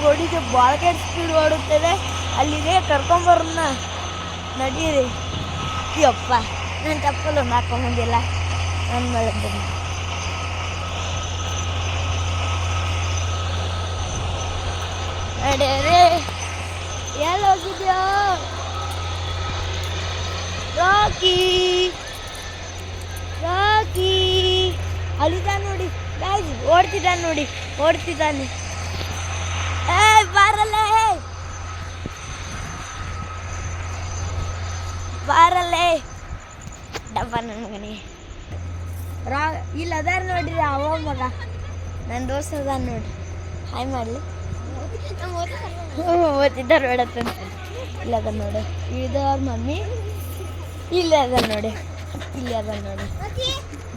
ಓಡಿದೆ, ಭಾಳ ಸ್ಪೀಡ್ ಓಡುತ್ತದೆ. ಅಲ್ಲಿದೆ, ಕರ್ಕೊಂಬರೋಣ ನಡೀರಿ. ಯಪ್ಪ, ನಾನು ಚಪ್ಪಲು ಒಂದು ಹಾಕೊಂಬಂದಿಲ್ಲ. ನನ್ನ ಮೇಲೆ ನಡೀರಿ. ಎಲ್ಲಿ ಹೋಗಿದ್ಯೋ ರಾಕಿ? ರಾಕಿ ಅಲ್ಲಿದ್ದಾನೆ ನೋಡಿ, ಗಾಯ್ಸ್ ಓಡ್ತಿದ್ದಾನೆ ನೋಡಿ, ಓಡ್ತಿದ್ದಾನೆ. ಬಾರಲ್ಲೇ, ಬಾರಲ್ಲೇ ಡಬ್ಬ ನನ್ನ ಮಗನೇ. ಇಲ್ಲ ಅದಾರ ನೋಡ್ರಿ ಅವ ಮಗ, ನನ್ನ ದೋಸ್ತ ಅದಾನ ನೋಡ್ರಿ. ಹಾಯ್ ಮಾಡಲಿ. ಓದ್ತಿದ್ದಾರೆ ಬೇಡತ್ತಂತ. ಇಲ್ಲ ಅದ ನೋಡಿ, ಇದು ಅವ್ರ ಮಮ್ಮಿ. ಇಲ್ಲ ಅದ ನೋಡಿ, ಇಲ್ಲಿ ಅದ ನೋಡಿ.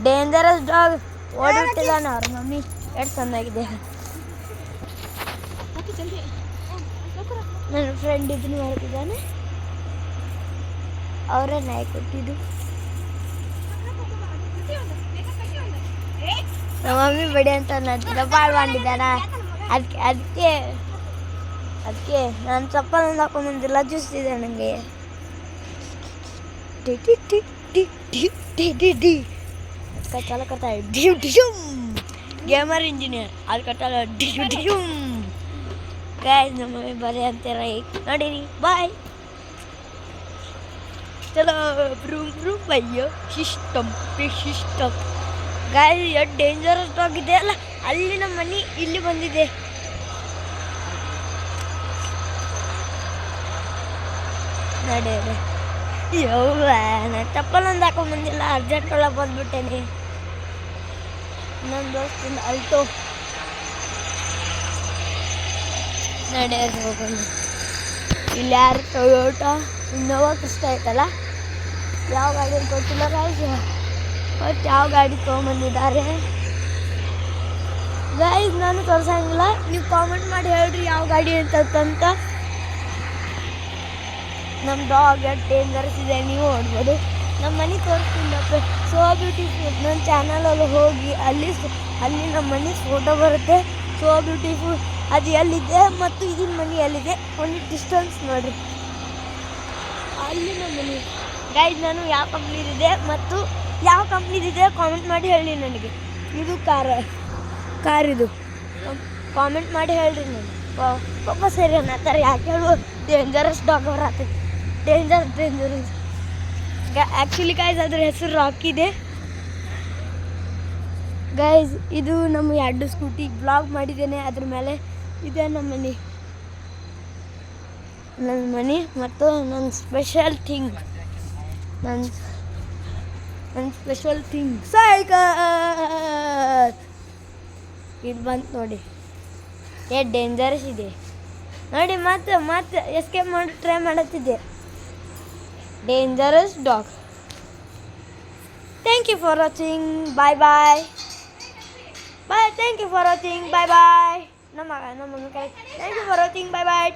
ಡೇಂಜರಸ್ ಡಾಗ್ ಓಡಿಬಿಟ್ಟಿದ್ದಾನೆ ಅವ್ರ ಮಮ್ಮಿ. ಎಷ್ಟು ಚೆನ್ನಾಗಿದೆ. ನನ್ನ ಫ್ರೆಂಡ್ ಇದನ್ನು ಮಾಡ್ತಿದ್ದಾನೆ. ಅವರೇ ನಾಯಿ ಕೊಟ್ಟಿದ್ದು. ನಮ್ಮ ಮಮ್ಮಿ ಬಡಿ ಅಂತ ನಡ್ತಿದ್ದ ಭಾಳ ಮಾಡಿದ್ದಾನ. ಅದಕ್ಕೆ ನಾನು ಚಪ್ಪಲ್ ಹಾಕೊಂಬಂದಿಲ್ಲ, ಜ್ಯೂಸ್ತಿದ್ದೆ ನನಗೆ. चालू करता है ड्यू ड्यूम, गेमर इंजीनियर आज कटा ड्यू ड्यूम. गाइस नम्मे बरे अंतेरा नडीरी बाय. चलो ब्रूम ब्रूम भैया सिस्टम पे सिस्टम. गाइस ये डेंजरस डॉग ಇದೆ ಅಲ್ಲ, ಅಲ್ಲಿ ನಮ್ಮ ಮನೆ ಇಲ್ಲಿ ಬಂದಿದೆ. ನಡೀರಿ. ಯವ್ವ, ನಾನು ಚಪ್ಪಲ್ ಒಂದು ಹಾಕೊಂಬಂದಿಲ್ಲ, ಅರ್ಜೆಂಟ್ ಒಳಗೆ ಬಂದ್ಬಿಟ್ಟೇನೆ. ನನ್ನ ದೋಸ್ತಿಂದ ಅಲ್ಟೋ. ನಡೆಯೋದು ಹೋಗೋಣ. ಇಲ್ಲಿ ಯಾರು ಟೊಯೋಟಾ ಇನ್ನೋವಾ ಕ್ರಿಸ್ಟಾ ಐತಲ್ಲ, ಯಾವ ಗಾಡಿ ಗೊತ್ತಿಲ್ಲ ಗೈಸ್. ಮತ್ತು ಯಾವ ಗಾಡಿ ತೊಗೊಂಬಂದಿದ್ದಾರೆ ಗೈಸ್, ನಾನು ತೋರಿಸಂಗಿಲ್ಲ. ನೀವು ಕಾಮೆಂಟ್ ಮಾಡಿ ಹೇಳ್ರಿ ಯಾವ ಗಾಡಿ ಅಂತಂತ. ನಮ್ಮ ಡಾಗ್ ಎಷ್ಟು ಡೇಂಜರಸ್ ಇದೆ ನೀವು ನೋಡ್ಬೋದು. ನಮ್ಮ ಮನೆ ತೋರಿಸ್ತೀನಪ್ಪ, ಸೋ ಬ್ಯೂಟಿಫುಲ್. ನನ್ನ ಚಾನಲಲ್ಲಿ ಹೋಗಿ ಅಲ್ಲಿ ನಮ್ಮ ಮನೆ ಫೋಟೋ ಬರುತ್ತೆ. ಸೋ ಬ್ಯೂಟಿಫುಲ್ ಅದು ಎಲ್ಲಿದೆ ಮತ್ತು ಇದನ್ನ ಮನೆ ಎಲ್ಲಿದೆ ಒಂದು ಡಿಸ್ಟೆನ್ಸ್ ನೋಡಿರಿ. ಅಲ್ಲಿ ನಮ್ಮ ಮನೆ ಗೈಸ್. ನಾನು ಯಾವ ಕಂಪ್ನಿದಿದೆ ಮತ್ತು ಯಾವ ಕಂಪ್ನಿದಿದೆ ಕಾಮೆಂಟ್ ಮಾಡಿ ಹೇಳಿ ನನಗೆ. ಇದು ಕಾರಿದು ಕಾಮೆಂಟ್ ಮಾಡಿ ಹೇಳ್ರಿ ನನಗೆ. ಪಾಪ ಸರಿ ಅನ್ನತ್ತಾರೆ, ಯಾಕೆ ಹೇಳು, ಡೇಂಜರಸ್ ಡಾಗ್ ಅವ್ರು ಆಗ್ತೈತಿ. ಡೇಂಜರಸ್ ಆ್ಯಕ್ಚುಲಿ ಗೈಸ್ ಅದ್ರ ಹೆಸರು ರಾಕಿ ಇದೆ ಗೈಸ್. ಇದು ನಮ್ಮ 2 ಸ್ಕೂಟಿ ಬ್ಲಾಗ್ ಮಾಡಿದ್ದೇನೆ ಅದ್ರ ಮೇಲೆ. ಇದೆ ನಮ್ಮ ಮನೆ ಮತ್ತು ನನ್ನ ಸ್ಪೆಷಲ್ ಥಿಂಗ್, ನನ್ನ ಸ್ಪೆಷಲ್ ಥಿಂಗ್ ಸೈಕಲ್. ಇದು ಬಂತು ನೋಡಿ, ಎಷ್ಟು ಡೇಂಜರಸ್ ಇದೆ ನೋಡಿ. ಮತ್ತೆ ಎಸ್ಕೇಪ್ ಮಾಡಿ ಟ್ರೈ ಮಾಡತ್ತಿದ್ದೆ. Dangerous dog. Thank you for watching, bye bye bye. Thank you for watching, bye bye. ನಮ್ಮ thank you for watching, bye bye.